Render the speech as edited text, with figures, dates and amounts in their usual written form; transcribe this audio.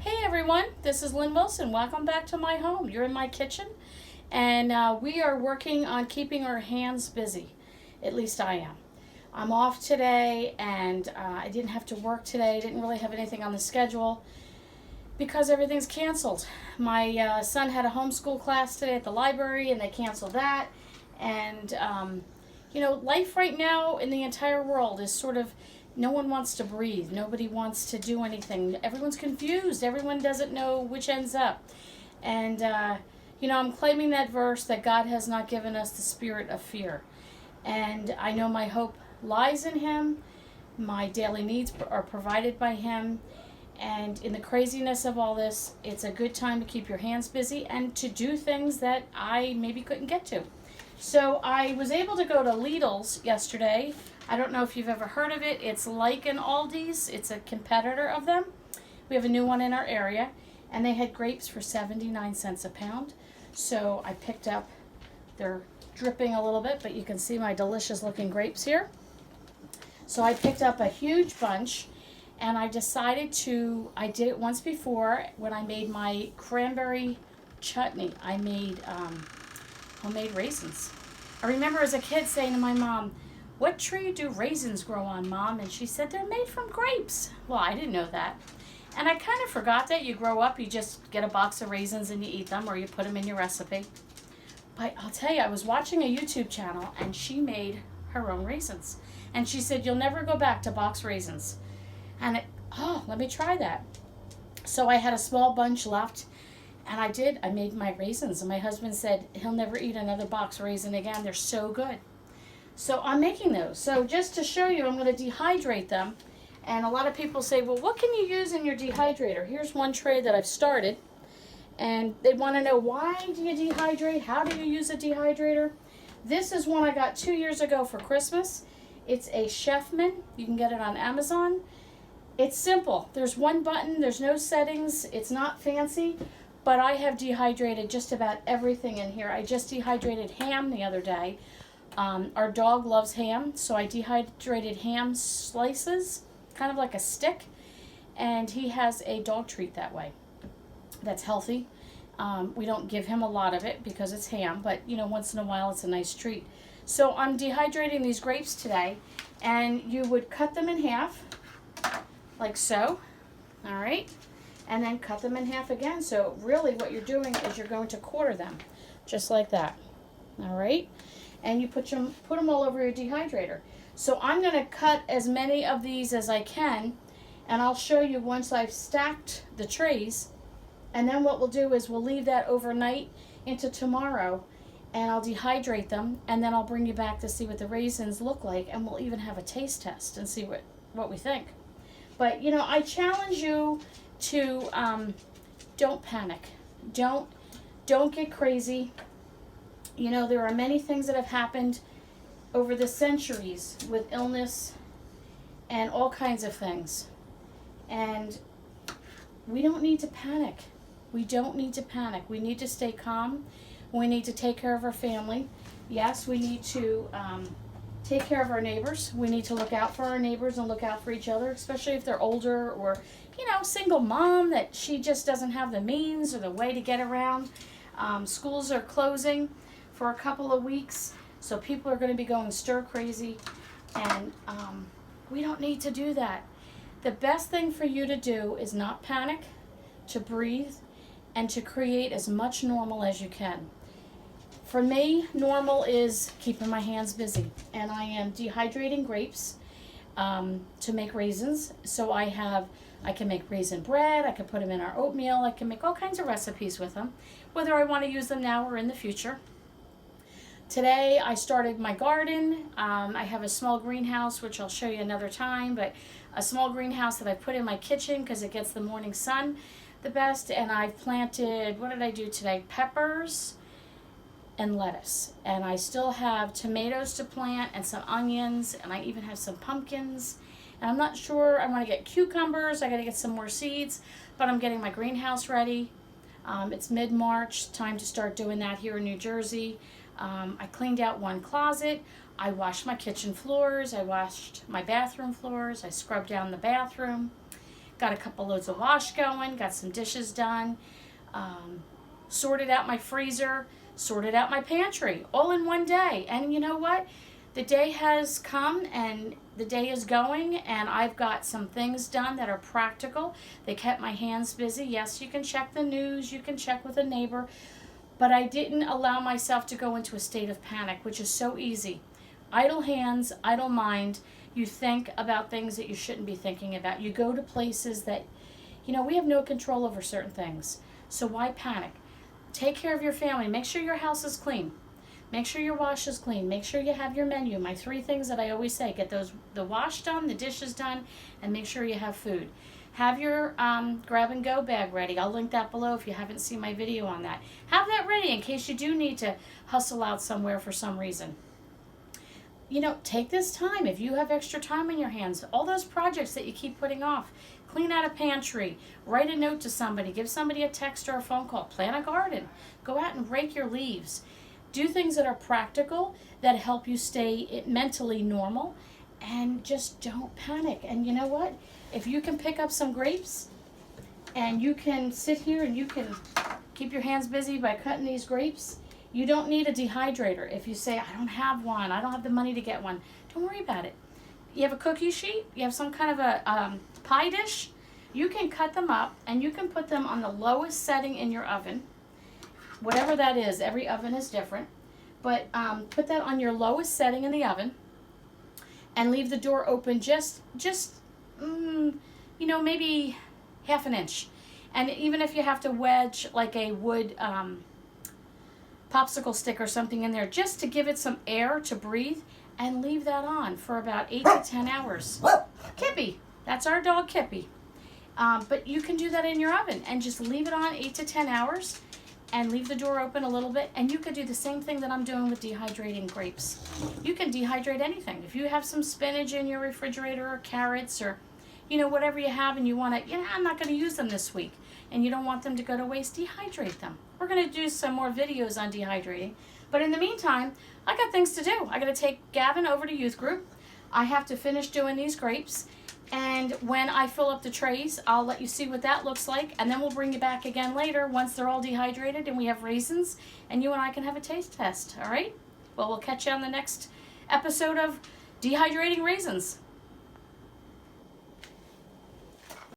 Hey everyone, this is Lynn Wilson. Welcome back to my home. You're in my kitchen, and we are working on keeping our hands busy. At least I am. I'm off today, and I didn't have to work today. Didn't really have anything on the schedule because everything's canceled. My son had a homeschool class today at the library, and they canceled that. And life right now in the entire world is sort of, no one wants to breathe. Nobody wants to do anything. Everyone's confused. Everyone doesn't know which ends up. And, I'm claiming that verse that God has not given us the spirit of fear. And I know my hope lies in Him. My daily needs are provided by Him. And in the craziness of all this, it's a good time to keep your hands busy and to do things that I maybe couldn't get to. So I was able to go to Dalls yesterday. I don't know if you've ever heard of it. It's like an Aldi's. It's a competitor of them. We have a new one in our area, and they had grapes for 79 cents a pound. So I picked up, they're dripping a little bit, but you can see my delicious looking grapes here. So I picked up a huge bunch, and I did it once before when I made my cranberry chutney. I made homemade raisins. I remember as a kid saying to my mom, "What tree do raisins grow on, Mom?" And she said, "They're made from grapes." Well, I didn't know that. And I kind of forgot that. You grow up, you just get a box of raisins and you eat them, or you put them in your recipe. But I'll tell you, I was watching a YouTube channel, and she made her own raisins. And she said, "You'll never go back to box raisins." And let me try that. So I had a small bunch left, and I did. I made my raisins, and my husband said he'll never eat another box raisin again. They're so good. So I'm making those. So just to show you, I'm going to dehydrate them. And a lot of people say, "Well, what can you use in your dehydrator?" Here's one tray that I've started. And they want to know, why do you dehydrate? How do you use a dehydrator? This is one I got 2 years ago for Christmas. It's a Chefman. You can get it on Amazon. It's simple. There's one button. There's no settings. It's not fancy. But I have dehydrated just about everything in here. I just dehydrated ham the other day. Our dog loves ham, so I dehydrated ham slices, kind of like a stick, and he has a dog treat that way. That's healthy. We don't give him a lot of it because it's ham, but once in a while it's a nice treat. So I'm dehydrating these grapes today, and you would cut them in half, like so, all right, and then cut them in half again. So really what you're doing is you're going to quarter them, just like that, all right? And you put them all over your dehydrator. So I'm going to cut as many of these as I can, and I'll show you once I've stacked the trays. And then what we'll do is we'll leave that overnight into tomorrow, and I'll dehydrate them, and then I'll bring you back to see what the raisins look like, and we'll even have a taste test and see what we think. But I challenge you to don't panic. Don't get crazy. There are many things that have happened over the centuries with illness and all kinds of things. And we don't need to panic. We don't need to panic. We need to stay calm. We need to take care of our family. Yes, we need to take care of our neighbors. We need to look out for our neighbors and look out for each other, especially if they're older, or, single mom that she just doesn't have the means or the way to get around. Schools are closing for a couple of weeks, so people are going to be going stir crazy, and we don't need to do that. The best thing for you to do is not panic, to breathe, and to create as much normal as you can. For me, normal is keeping my hands busy, and I am dehydrating grapes to make raisins. So I can make raisin bread, I can put them in our oatmeal, I can make all kinds of recipes with them, whether I want to use them now or in the future. Today I started my garden. I have a small greenhouse, which I'll show you another time, but a small greenhouse that I put in my kitchen because it gets the morning sun the best. And I've planted, what did I do today? Peppers and lettuce. And I still have tomatoes to plant and some onions, and I even have some pumpkins. And I'm not sure, I want to get cucumbers. I got to get some more seeds, but I'm getting my greenhouse ready. It's mid-March, time to start doing that here in New Jersey. I cleaned out one closet. I washed my kitchen floors. I washed my bathroom floors. I scrubbed down the bathroom. got a couple loads of wash going, got some dishes done, sorted out my freezer, sorted out my pantry, all in one day. And you know what? The day has come and the day is going, and I've got some things done that are practical. They kept my hands busy. Yes, you can check the news, you can check with a neighbor, but I didn't allow myself to go into a state of panic, which is so easy. Idle hands, idle mind. You think about things that you shouldn't be thinking about. You go to places that, we have no control over certain things. So why panic? Take care of your family. Make sure your house is clean. Make sure your wash is clean. Make sure you have your menu. My 3 things that I always say: get the wash done, the dishes done, and make sure you have food. Have your grab and go bag ready. I'll link that below if you haven't seen my video on that. Have that ready in case you do need to hustle out somewhere for some reason. Take this time. If you have extra time in your hands, all those projects that you keep putting off, clean out a pantry, write a note to somebody, give somebody a text or a phone call, plant a garden, go out and rake your leaves. Do things that are practical, that help you stay mentally normal, and just don't panic. And you know what? If you can pick up some grapes and you can sit here and you can keep your hands busy by cutting these grapes, you don't need a dehydrator. If you say, I don't have one, I don't have the money to get one, don't worry about it. You have a cookie sheet, you have some kind of a pie dish, you can cut them up and you can put them on the lowest setting in your oven. Whatever that is, every oven is different. But put that on your lowest setting in the oven and leave the door open just maybe half an inch. And even if you have to wedge like a wood popsicle stick or something in there just to give it some air to breathe, and leave that on for about 8 to 10 hours. Kippy, that's our dog Kippy. But you can do that in your oven and just leave it on 8 to 10 hours and leave the door open a little bit. And you could do the same thing that I'm doing with dehydrating grapes. You can dehydrate anything. If you have some spinach in your refrigerator or carrots or whatever you have, and you want to, I'm not going to use them this week, and you don't want them to go to waste, dehydrate them. We're going to do some more videos on dehydrating. But in the meantime, I got things to do. I got to take Gavin over to youth group. I have to finish doing these grapes. And when I fill up the trays, I'll let you see what that looks like. And then we'll bring you back again later once they're all dehydrated and we have raisins. And you and I can have a taste test, all right? Well, we'll catch you on the next episode of Dehydrating Raisins.